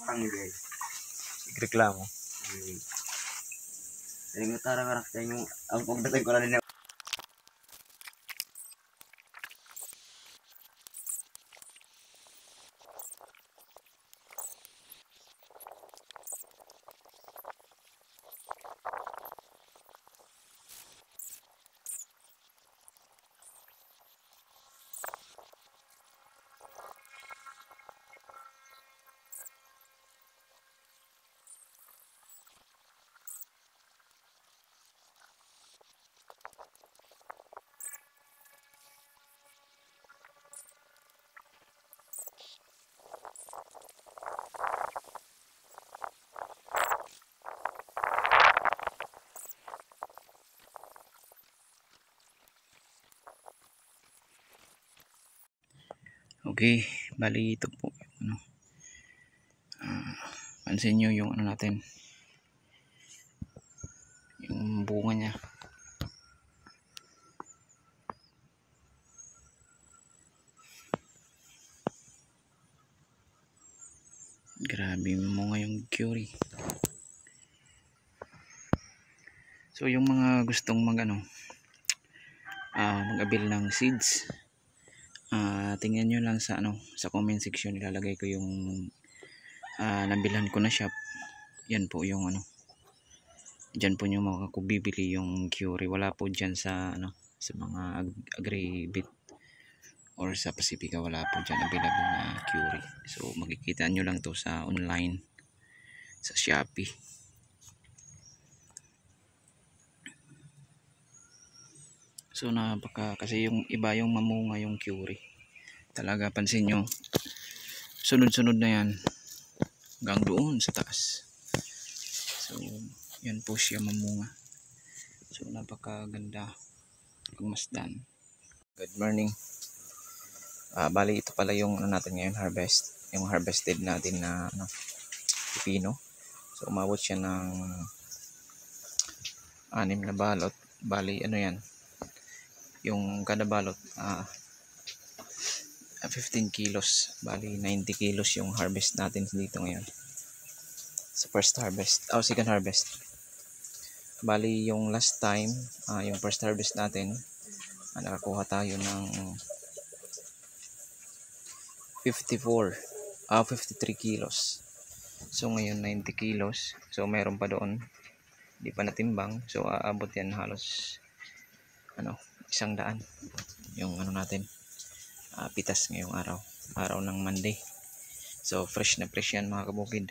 panggil. Reklamo. Yung tarang sa yung ang pagdating ko na din. Okay, bali ito po ano. Pansin nyo yung ano natin, yung bunga niya. Grabe mo ngayong curry. So yung mga gustong mag-ano, mag-abil ng seeds, tingnan nyo lang sa ano, sa comment section ilalagay ko yung nabilhan ko na shop. Yan po yung ano, diyan po nyo makakubibili yung curry. Wala po diyan sa ano, sa mga agribit or sa Pacifica, wala po dyan available na curry. So makikita nyo lang to sa online, sa Shopee. So kasi yung iba yung mamunga yung curry talaga, pansin nyo sunod-sunod na yan hanggang doon sa taas. So yan po siya mamunga. So napakaganda pagmasdan. Good morning. Bali ito pala yung ano natin ngayon, harvest, yung harvested natin na ano, pipino. So umabot siya ng 6 na balot. Bali ano yan, yung kada balot 15 kilos. Bali 90 kilos yung harvest natin dito ngayon sa first harvest, second harvest. Bali yung last time, yung first harvest natin, nakakuha tayo ng 53 kilos. So ngayon 90 kilos. So mayroon pa doon, hindi pa natimbang. So aabot yan halos 100 yung ano natin, pitas ngayong araw ng Monday. So fresh na fresh yan mga kabukid.